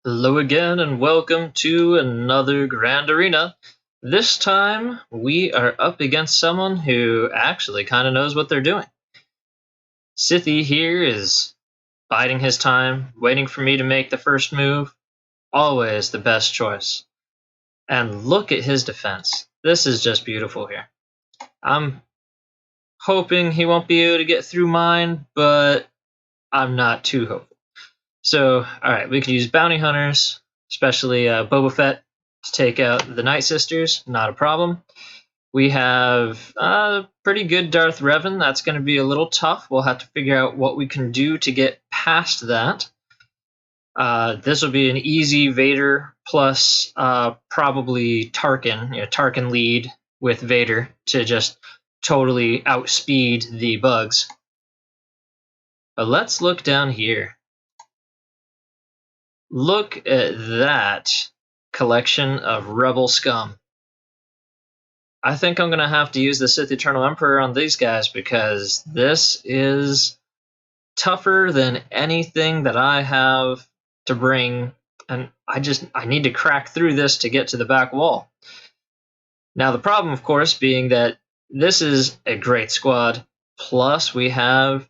Hello again, and welcome to another Grand Arena. This time, we are up against someone who actually kind of knows what they're doing. Sithy here is biding his time, waiting for me to make the first move. Always the best choice. And look at his defense. This is just beautiful here. I'm hoping he won't be able to get through mine, but I'm not too hopeful. So, alright, we can use bounty hunters, especially Boba Fett, to take out the Night Sisters. Not a problem. We have pretty good Darth Revan. That's going to be a little tough. We'll have to figure out what we can do to get past that. This will be an easy Vader plus probably Tarkin. Tarkin lead with Vader to just totally outspeed the bugs. But let's look down here. Look at that collection of rebel scum. I think I'm going to have to use the Sith Eternal Emperor on these guys because this is tougher than anything that I have to bring, and I need to crack through this to get to the back wall. Now the problem, of course, being that this is a great squad, plus we have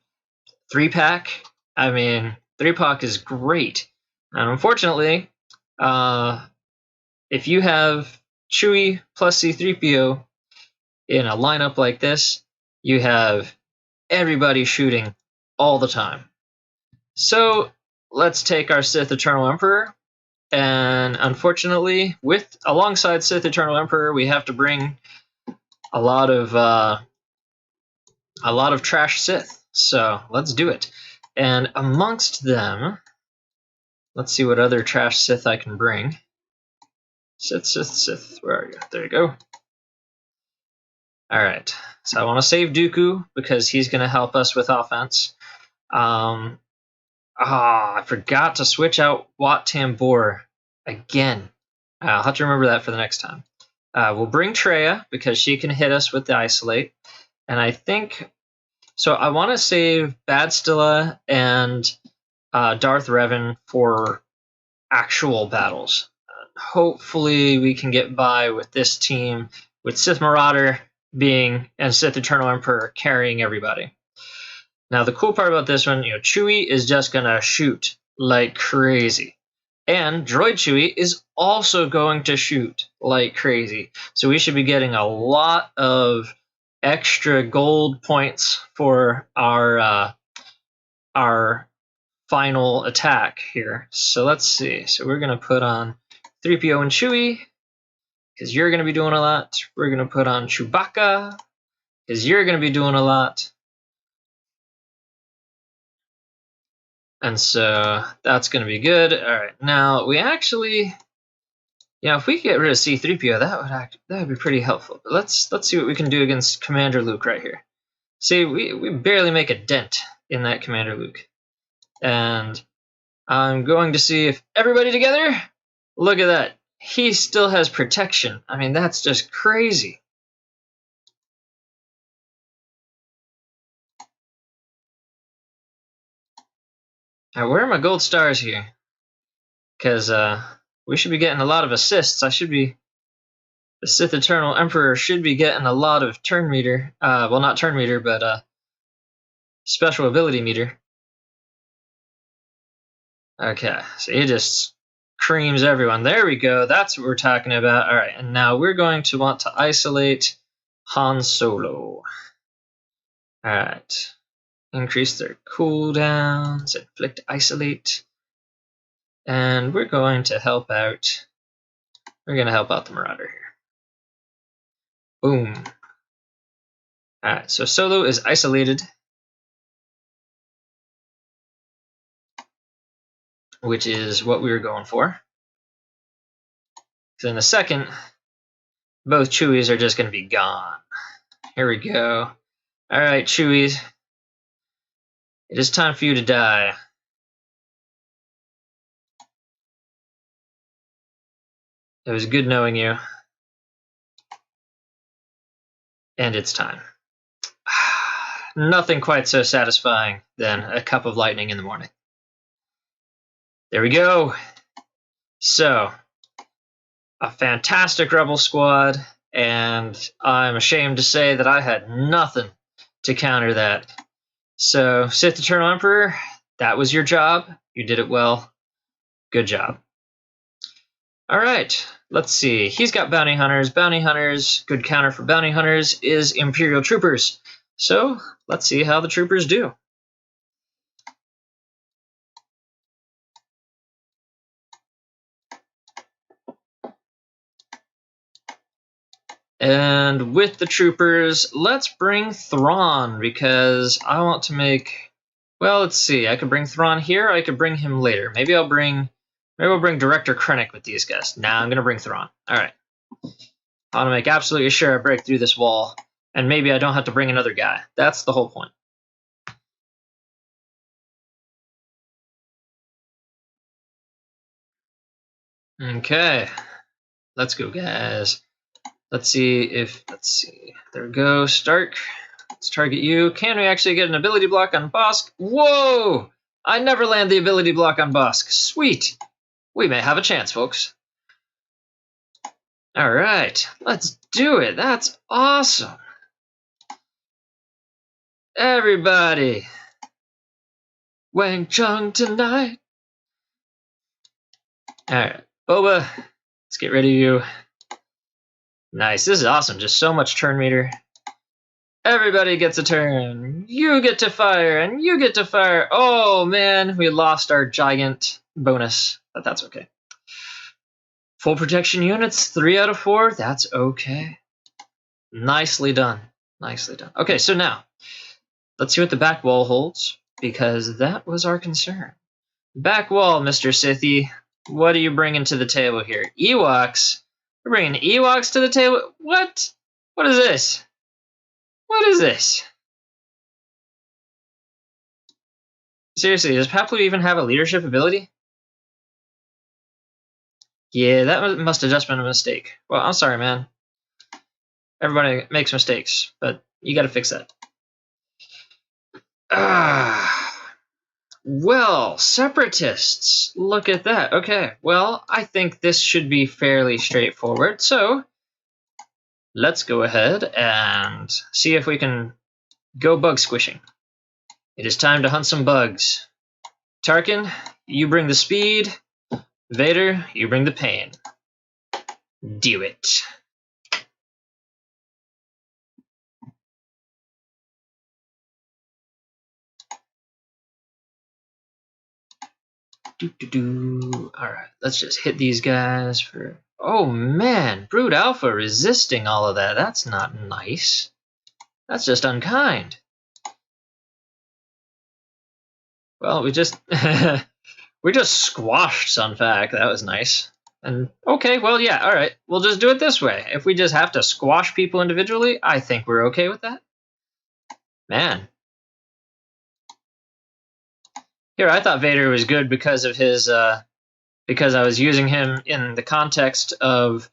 3-pack. I mean, 3-pack is great. And unfortunately, if you have Chewie plus C-3PO in a lineup like this, you have everybody shooting all the time. So let's take our Sith Eternal Emperor, and unfortunately, alongside Sith Eternal Emperor, we have to bring a lot of trash Sith. So let's do it. And amongst them, let's see what other trash Sith I can bring. Sith. Where are you? There you go. Alright. So I want to save Dooku because he's going to help us with offense. I forgot to switch out Wat Tambor again. I'll have to remember that for the next time. We'll bring Traya because she can hit us with the Isolate. And I think... So I want to save Badstilla and Darth Revan for actual battles. Hopefully we can get by with this team, with Sith Marauder and Sith Eternal Emperor carrying everybody. Now the cool part about this one, Chewie is just gonna shoot like crazy. And Droid Chewie is also going to shoot like crazy. So we should be getting a lot of extra gold points for our final attack here. So let's see. So we're gonna put on 3PO and Chewie, because you're going to be doing a lot. We're going to put on Chewbacca, because you're going to be doing a lot. And so that's going to be good. All right, now we actually, if we get rid of C-3PO, that would be pretty helpful. But let's see what we can do against Commander Luke right here. See, we barely make a dent in that Commander Luke. And I'm going to see if everybody together. Look at that. He still has protection. I mean, that's just crazy. Now, where are my gold stars here? Because we should be getting a lot of assists. The Sith Eternal Emperor should be getting a lot of turn meter. Well, not turn meter, but special ability meter. Okay, so he just creams everyone. There we go. That's what we're talking about. All right, and now we're going to want to isolate Han Solo. All right. Increase their cooldowns, inflict isolate. And we're going to help out. We're going to help out the Marauder here. Boom. All right, so Solo is isolated, which is what we were going for. So in a second, both Chewies are just going to be gone. Here we go. All right, Chewies. It is time for you to die. It was good knowing you. And it's time. Nothing quite so satisfying than a cup of lightning in the morning. There we go. So, a fantastic rebel squad, and I'm ashamed to say that I had nothing to counter that. So, Sith Eternal Emperor, that was your job. You did it well. Good job. All right, let's see. He's got bounty hunters. Bounty hunters, good counter for bounty hunters is Imperial troopers. So, let's see how the troopers do. And with the troopers, let's bring Thrawn, because I want to make... Well, let's see. I could bring Thrawn here, or I could bring him later. Maybe I'll bring Director Krennic with these guys. Nah, I'm going to bring Thrawn. All right. I want to make absolutely sure I break through this wall, and maybe I don't have to bring another guy. That's the whole point. Okay. Let's go, guys. Let's see. There we go. Stark. Let's target you. Can we actually get an ability block on Bosk? Whoa! I never land the ability block on Bosk. Sweet. We may have a chance, folks. All right. Let's do it. That's awesome. Everybody. Wang Chung tonight. All right. Boba, let's get rid of you. Nice. This is awesome. Just so much turn meter. Everybody gets a turn. You get to fire, and you get to fire. Oh, man. We lost our giant bonus, but that's okay. Full protection units, 3 out of 4. That's okay. Nicely done. Nicely done. Okay, so now, let's see what the back wall holds, because that was our concern. Back wall, Mr. Sithy. What are you bringing to the table here? Ewoks? We're bringing Ewoks to the table? What? What is this? What is this? Seriously, does Paploo even have a leadership ability? Yeah, that must have just been a mistake. Well, I'm sorry, man. Everybody makes mistakes, but you gotta fix that. Well, separatists. Look at that. Okay, well, I think this should be fairly straightforward. So, let's go ahead and see if we can go bug squishing. It is time to hunt some bugs. Tarkin, you bring the speed. Vader, you bring the pain. Do it. Alright, let's just hit these guys for... Oh man, Brood Alpha resisting all of that. That's not nice. That's just unkind. Well, we just... we just squashed Sunfac. That was nice. And okay, well, yeah, alright. We'll just do it this way. If we just have to squash people individually, I think we're okay with that. Man. Here, I thought Vader was good because of his, because I was using him in the context of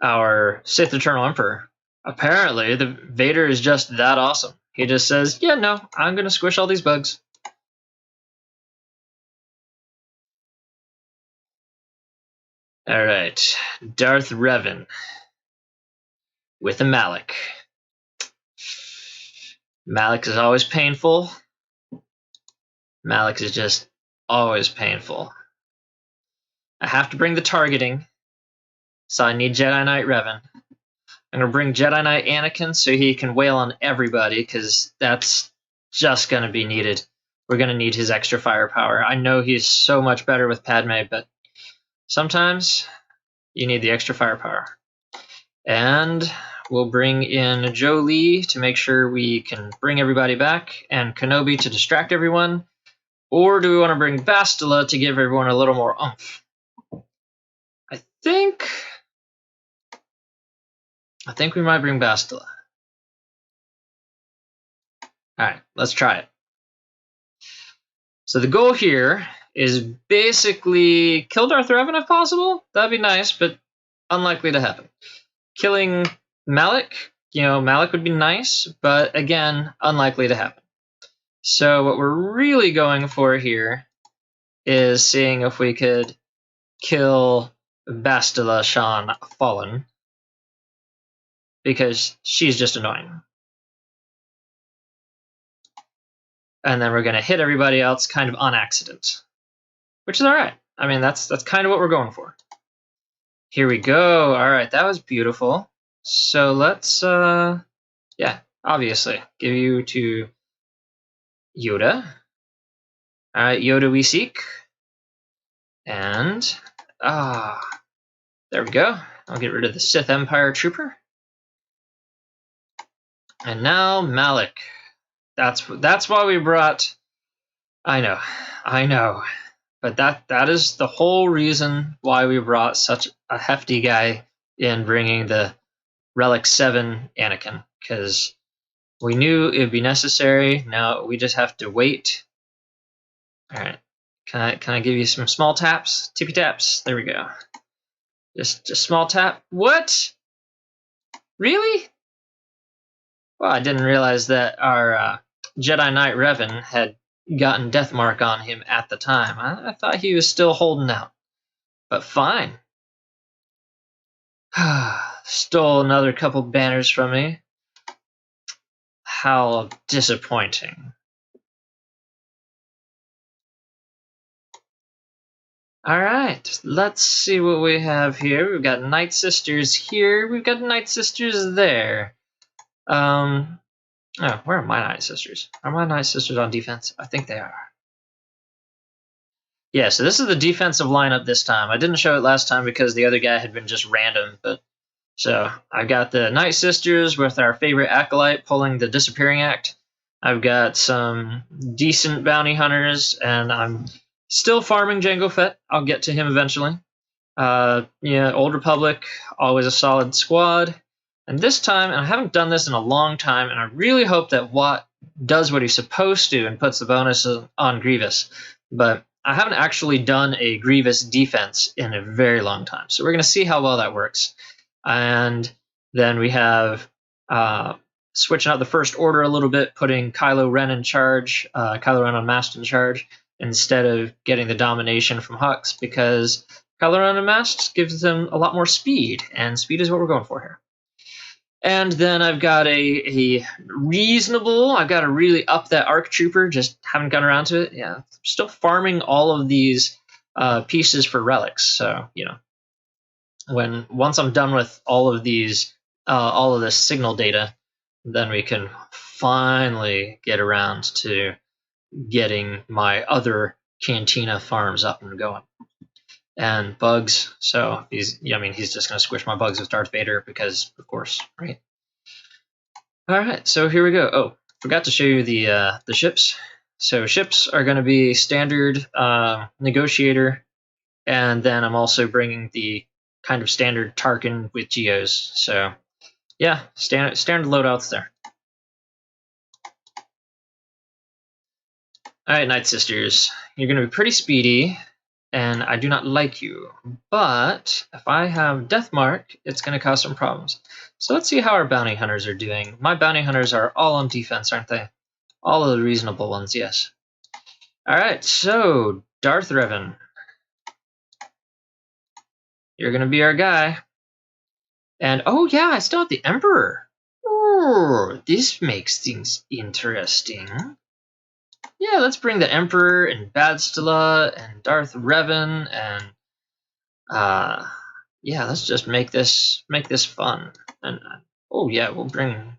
our Sith Eternal Emperor. Apparently, the Vader is just that awesome. He just says, yeah, no, I'm going to squish all these bugs. All right, Darth Revan with a Malak. Malak is always painful. Malak is just always painful. I have to bring the targeting, so I need Jedi Knight Revan. I'm going to bring Jedi Knight Anakin so he can wail on everybody, because that's just going to be needed. We're going to need his extra firepower. I know he's so much better with Padme, but sometimes you need the extra firepower. And we'll bring in Jolee to make sure we can bring everybody back, and Kenobi to distract everyone. Or do we want to bring Bastila to give everyone a little more oomph? I think we might bring Bastila. Alright, let's try it. So the goal here is basically kill Darth Revan if possible. That'd be nice, but unlikely to happen. Killing Malak, Malak would be nice, but again, unlikely to happen. So what we're really going for here is seeing if we could kill Bastila Shan Fallen, because she's just annoying. And then we're going to hit everybody else kind of on accident, which is all right. I mean, that's kind of what we're going for. Here we go. All right, that was beautiful. So let's, yeah, obviously, give you to Yoda. All right, Yoda we seek. And, there we go. I'll get rid of the Sith Empire Trooper. And now Malik. That's why we brought. I know, but that is the whole reason why we brought such a hefty guy in, bringing the Relic 7 Anakin, because we knew it would be necessary. Now we just have to wait. All right, can I give you some small taps, tippy taps? There we go. Just small tap. What? Really? Well, I didn't realize that our Jedi Knight Revan had gotten death mark on him at the time. I thought he was still holding out. But fine. Stole another couple banners from me. How disappointing. Alright, let's see what we have here. We've got Night Sisters here. We've got Night Sisters there. Oh, where are my Night Sisters? Are my Night Sisters on defense? I think they are. Yeah, so this is the defensive lineup this time. I didn't show it last time because the other guy had been just random, but so I've got the Night Sisters with our favorite acolyte pulling the Disappearing Act. I've got some decent bounty hunters, and I'm still farming Jango Fett. I'll get to him eventually. Yeah, Old Republic, always a solid squad. And this time, and I haven't done this in a long time, and I really hope that Watt does what he's supposed to and puts the bonus on Grievous. But I haven't actually done a Grievous defense in a very long time. So we're going to see how well that works. And then we have switching out the First Order a little bit, putting Kylo Ren in charge, Kylo Ren Unmasked in charge, instead of getting the domination from Hux, because Kylo Ren Unmasked gives them a lot more speed, and speed is what we're going for here. And then I've got a reasonable, I've got to really up that ARC Trooper, just haven't gotten around to it. Yeah, still farming all of these pieces for relics. So, you know, once I'm done with all of these, all of this signal data, then we can finally get around to getting my other Cantina farms up and going. And bugs, so he's just going to squish my bugs with Darth Vader because, of course, right? All right, so here we go. Oh, forgot to show you the ships. So ships are going to be standard negotiator, and then I'm also bringing the kind of standard Tarkin with Geos. So yeah, standard loadouts there. All right, Night Sisters, you're going to be pretty speedy. And I do not like you. But if I have Death Mark, it's going to cause some problems. So let's see how our bounty hunters are doing. My bounty hunters are all on defense, aren't they? All of the reasonable ones, yes. All right, so Darth Revan. You're going to be our guy. And, oh yeah, I still have the Emperor. Oh, this makes things interesting. Yeah, let's bring the Emperor and Bastila and Darth Revan and yeah, let's just make this fun. And oh yeah, we'll bring.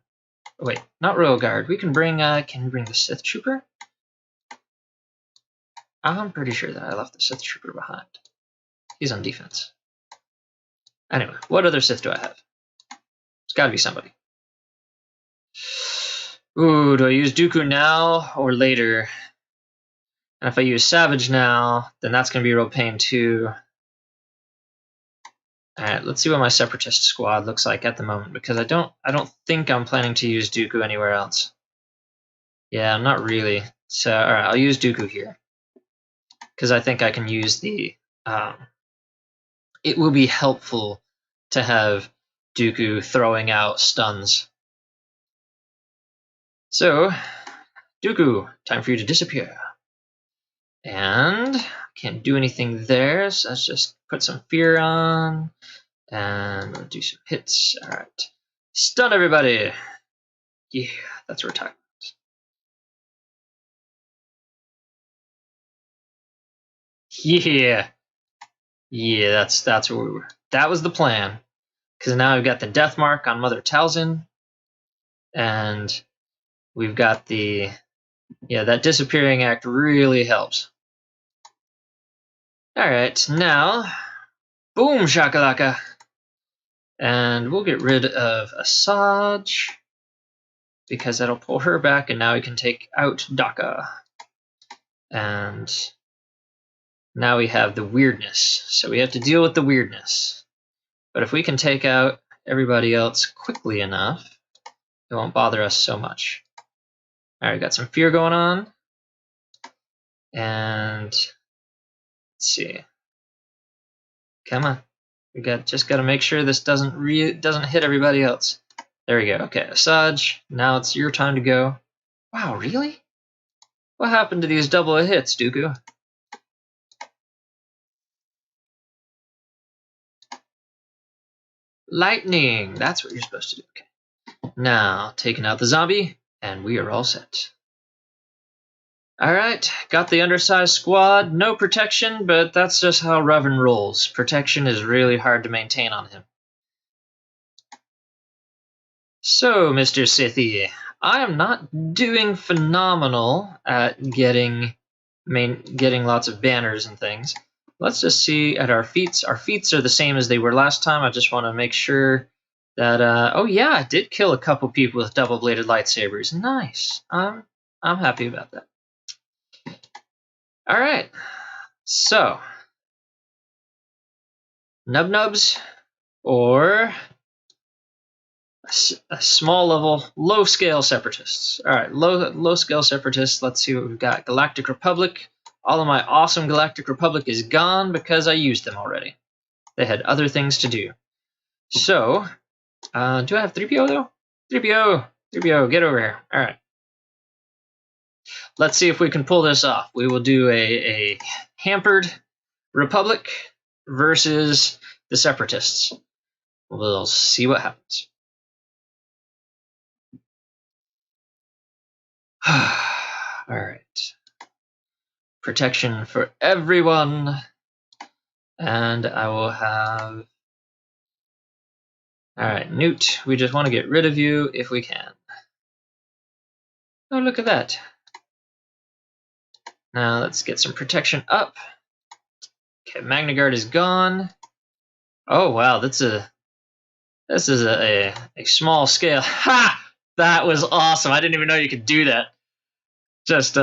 Oh, wait, not Royal Guard. We can bring. Can we bring the Sith Trooper? I'm pretty sure that I left the Sith Trooper behind. He's on defense. Anyway, what other Sith do I have? It's got to be somebody. Ooh, do I use Dooku now or later? And if I use Savage now, then that's going to be a real pain too. Alright, let's see what my Separatist squad looks like at the moment, because I don't think I'm planning to use Dooku anywhere else. Yeah, not really. So, alright, I'll use Dooku here. Because I think I can use the... it will be helpful to have Dooku throwing out stuns. So, Dooku, time for you to disappear. And can't do anything there, so let's just put some fear on. And we'll do some hits. Alright. Stun everybody! Yeah, that's what we're talking about. Yeah. Yeah, that's where we were. That was the plan. Because now we've got the death mark on Mother Talzin. And we've got the... Yeah, that disappearing act really helps. Alright, now... Boom shakalaka! And we'll get rid of Asajj, because that'll pull her back, and now we can take out Daka. And now we have the weirdness, so we have to deal with the weirdness. But if we can take out everybody else quickly enough, it won't bother us so much. Alright, got some fear going on. And let's see. Come on. We just got to make sure this doesn't hit everybody else. There we go. Okay, Asajj, now it's your time to go. Wow, really? What happened to these double hits, Dooku? Lightning! That's what you're supposed to do. Okay. Now, taking out the zombie, and we are all set. Alright, got the undersized squad. No protection, but that's just how Revan rolls. Protection is really hard to maintain on him. So, Mr. Sithy, I am not doing phenomenal at getting lots of banners and things. Let's just see at our feats. Our feats are the same as they were last time. I just want to make sure that... oh yeah, I did kill a couple people with double-bladed lightsabers. Nice. I'm happy about that. Alright. So. Nub-nubs or... a small level, low scale separatists. All right, low scale separatists. Let's see what we've got. Galactic Republic. All of my awesome Galactic Republic is gone because I used them already. They had other things to do. So, do I have 3PO though? 3PO, get over here. All right. Let's see if we can pull this off. We will do a hampered Republic versus the separatists. We'll see what happens. All right. Protection for everyone. And I will have... All right, Newt, we just want to get rid of you if we can. Oh, look at that. Now let's get some protection up. Okay, Magna Guard is gone. Oh, wow, this is a small scale. Ha! That was awesome. I didn't even know you could do that. Just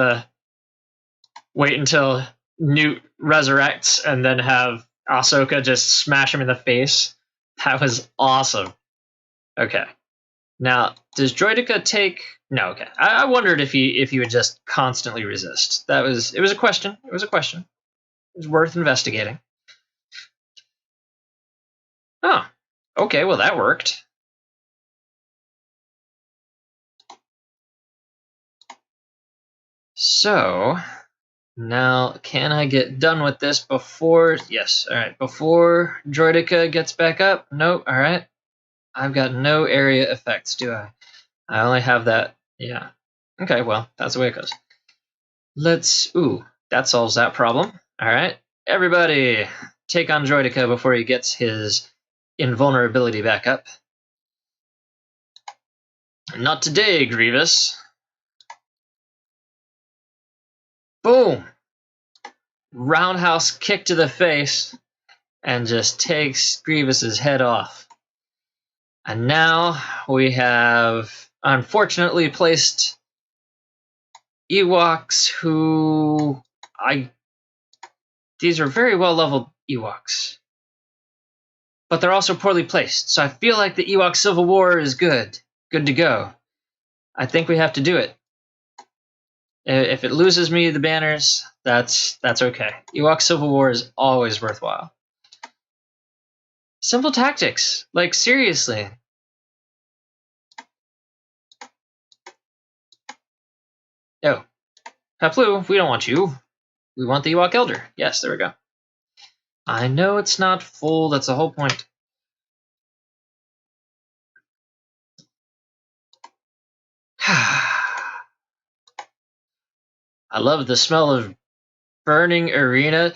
wait until Newt resurrects and then have Ahsoka just smash him in the face. That was awesome. Okay. Now, does Droideka take... No, okay. I wondered if he would just constantly resist. It was a question. It was a question. It was worth investigating. Oh. Okay, well that worked. So, now can I get done with this before... Yes, alright. Before Droideka gets back up? Nope, alright. I've got no area effects, do I? I only have that... Yeah. Okay, well, that's the way it goes. Let's... Ooh, that solves that problem. Alright. Everybody, take on Droideka before he gets his invulnerability back up. Not today, Grievous. Boom! Roundhouse kick to the face and just takes Grievous's head off. And now we have unfortunately placed Ewoks who these are very well leveled Ewoks. But they're also poorly placed. So I feel like the Ewok Civil War is good. Good to go. I think we have to do it. If it loses me the banners, that's okay. Ewok Civil War is always worthwhile. Simple tactics. Like, seriously. Oh. Peplu, we don't want you. We want the Ewok Elder. Yes, there we go. I know it's not full. That's the whole point. I love the smell of burning arena.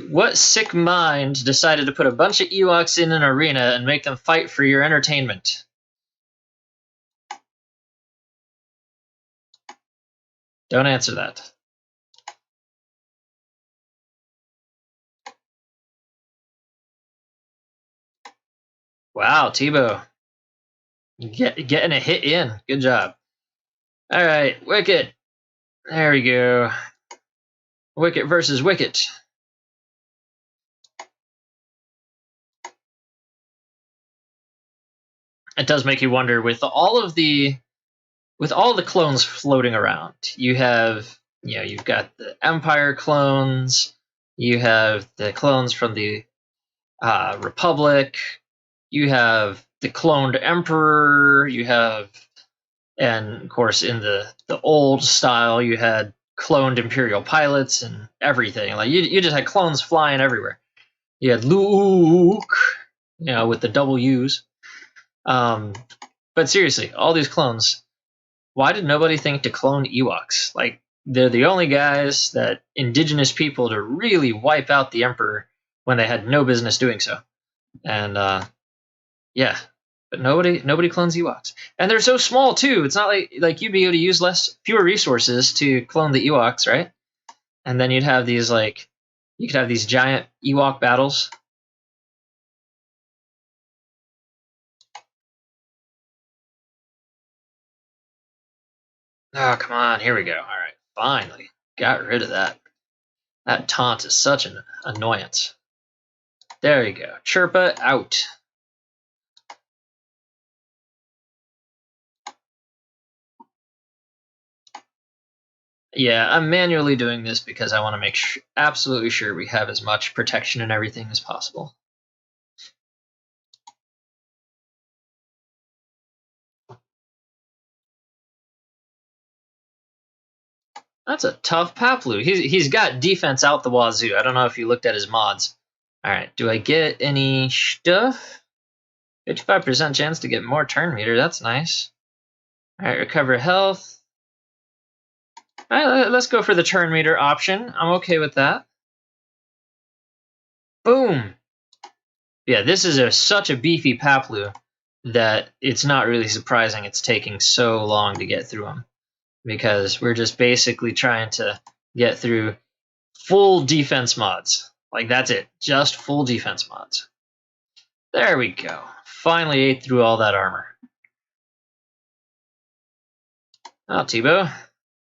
What sick mind decided to put a bunch of Ewoks in an arena and make them fight for your entertainment? Don't answer that. Wow, Tebow. Getting a hit in. Good job. All right, Wicket. There we go. Wicket versus Wicket. It does make you wonder with all the clones floating around. You've got the Empire clones, you have the clones from the Republic, you have the cloned Emperor, and of course in the old style you had cloned Imperial pilots and everything. Like you just had clones flying everywhere. You had Luke, with the double U's. But seriously, all these clones. Why did nobody think to clone Ewoks? Like, they're the only guys that indigenous people to really wipe out the Emperor when they had no business doing so. And yeah, but nobody clones Ewoks, and they're so small too. It's not like you'd be able to use fewer resources to clone the Ewoks, right? And then you could have these giant Ewok battles. Oh, come on. Here we go. All right. Finally. Got rid of that. That taunt is such an annoyance. There you go. Chirpa out. Yeah, I'm manually doing this because I want to make absolutely sure we have as much protection and everything as possible. That's a tough Paplu. He's got defense out the wazoo. I don't know if you looked at his mods. All right, do I get any stuff? 55% chance to get more turn meter. That's nice. All right, recover health. All right, let's go for the turn meter option. I'm okay with that. Boom. Yeah, this is such a beefy Paplu that it's not really surprising it's taking so long to get through them, because we're just basically trying to get through full defense mods. Like, that's it. Just full defense mods. There we go. Finally ate through all that armor. Oh, Tebow,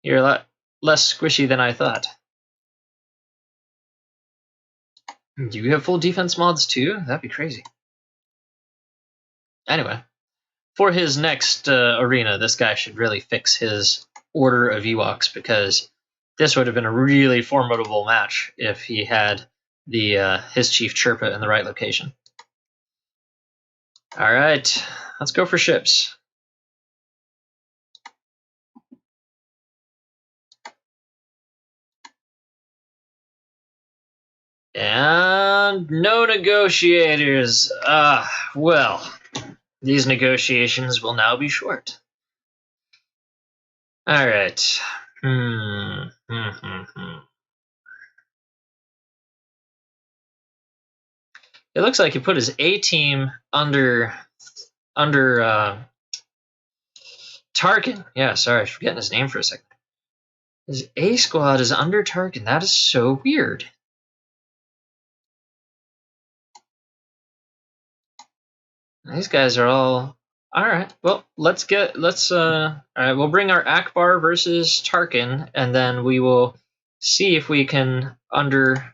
you're a lot less squishy than I thought. Do you have full defense mods too? That'd be crazy. Anyway, for his next arena, this guy should really fix his order of Ewoks, because this would have been a really formidable match if he had his Chief Chirpa in the right location. All right, let's go for ships. And no negotiators. Well, these negotiations will now be short. All right. It looks like he put his A team under Tarkin. Yeah, sorry, I was forgetting his name for a second. His A squad is under Tarkin. That is so weird. These guys are all right. Well, all right, we'll bring our Akbar versus Tarkin, and then we will see if we can undercut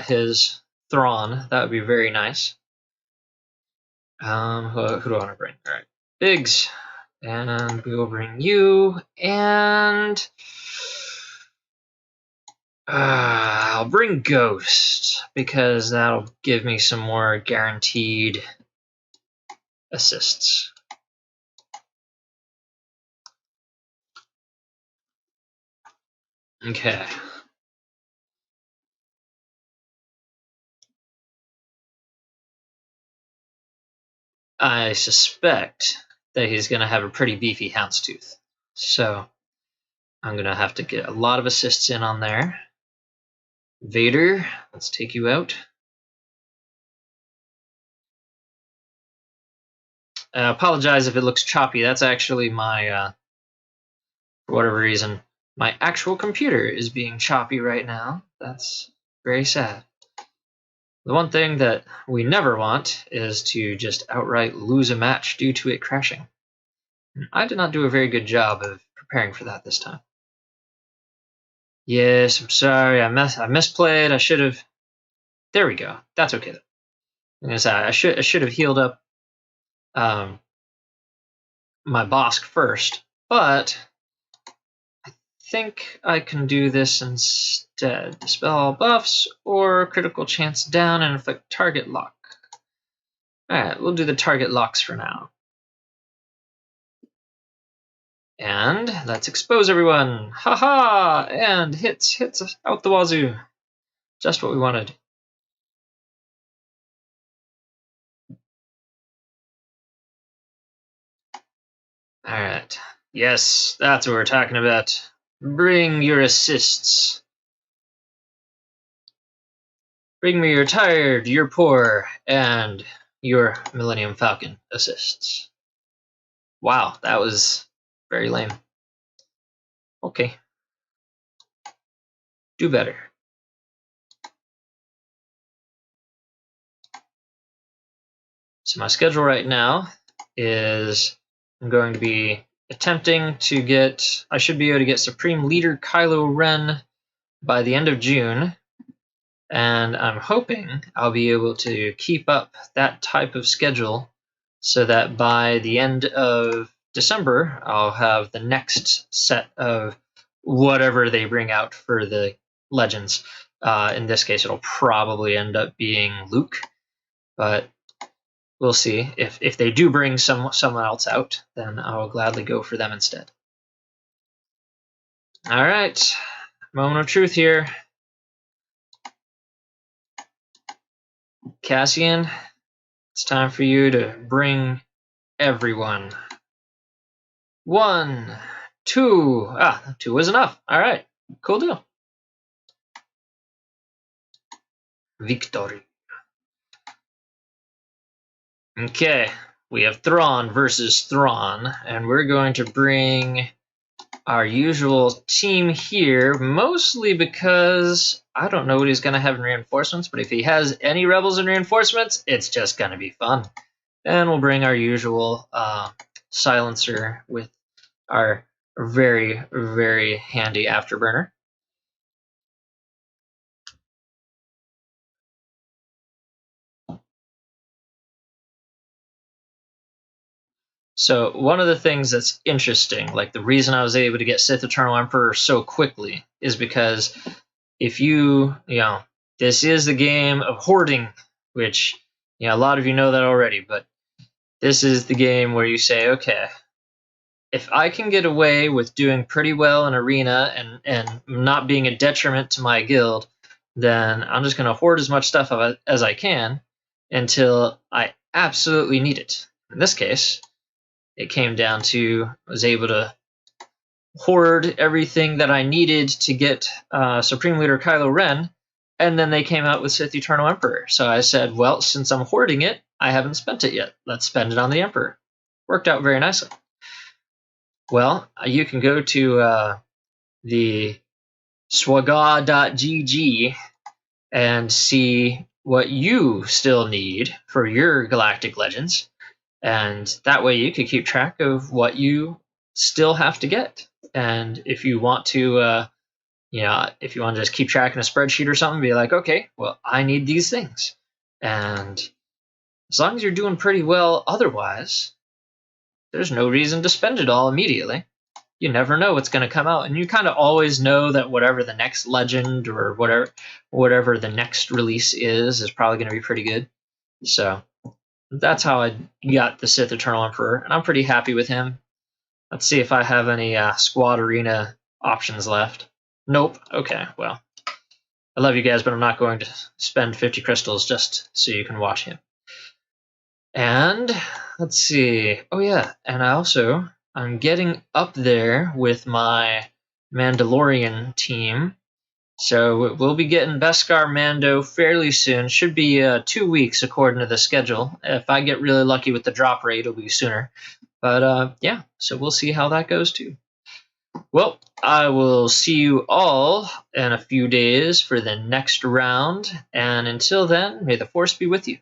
his Thrawn. That would be very nice. Who do I want to bring? All right, Biggs, and we will bring you, and I'll bring Ghost, because that'll give me some more guaranteed assists. Okay. I suspect that he's going to have a pretty beefy Houndstooth. So I'm going to have to get a lot of assists in on there. Vader, let's take you out. I apologize if it looks choppy. That's actually my, for whatever reason, my actual computer is being choppy right now. That's very sad. The one thing that we never want is to just outright lose a match due to it crashing. I did not do a very good job of preparing for that this time. Yes, I'm sorry. I misplayed. I should have. There we go. That's okay. I should have healed up my Bosk first, but I think I can do this instead. Dispel all buffs or critical chance down and inflict target lock. Alright, we'll do the target locks for now. And let's expose everyone. Haha! And hits out the wazoo. Just what we wanted. Alright. Yes, that's what we're talking about. Bring your assists. Bring me your tired, your poor, and your Millennium Falcon assists. Wow, that was very lame. Okay. Do better. So my schedule right now is I'm going to be attempting to get, I should be able to get Supreme Leader Kylo Ren by the end of June. And I'm hoping I'll be able to keep up that type of schedule so that by the end of December, I'll have the next set of whatever they bring out for the Legends. In this case, it'll probably end up being Luke, but we'll see. If they do bring someone else out, then I'll gladly go for them instead. All right, moment of truth here. Cassian, it's time for you to bring everyone. 1, 2. 2 was enough. All right, cool deal. Victory. Okay, we have Thrawn versus Thrawn, and we're going to bring our usual team here, mostly because I don't know what he's going to have in reinforcements, but if he has any rebels in reinforcements, it's just going to be fun. And we'll bring our usual silencer with our very, very handy afterburner. So one of the things that's interesting, like the reason I was able to get Sith Eternal Emperor so quickly is because if you know, this is the game of hoarding, which, you know, a lot of you know that already, but this is the game where you say, okay, if I can get away with doing pretty well in arena and not being a detriment to my guild, then I'm just going to hoard as much stuff as I can until I absolutely need it. In this case, it came down to I was able to hoard everything that I needed to get Supreme Leader Kylo Ren, and then they came out with Sith Eternal Emperor. So I said, well, since I'm hoarding it, I haven't spent it yet. Let's spend it on the Emperor. Worked out very nicely. Well, you can go to the SWGOH.gg and see what you still need for your Galactic Legends. And that way you can keep track of what you still have to get. And if you want to, if you want to just keep track in a spreadsheet or something, be like, okay, well, I need these things. And as long as you're doing pretty well otherwise, there's no reason to spend it all immediately. You never know what's going to come out. And you kind of always know that whatever the next legend or whatever the next release is probably going to be pretty good. So that's how I got the Sith Eternal Emperor, and I'm pretty happy with him. Let's see if I have any squad arena options left. Nope. Okay, well, I love you guys, but I'm not going to spend 50 crystals just so you can watch him. And let's see. Oh yeah, and I'm getting up there with my Mandalorian team. So we'll be getting Beskar Mando fairly soon. Should be 2 weeks according to the schedule. If I get really lucky with the drop rate, it'll be sooner. But yeah, so we'll see how that goes too. Well, I will see you all in a few days for the next round. And until then, may the Force be with you.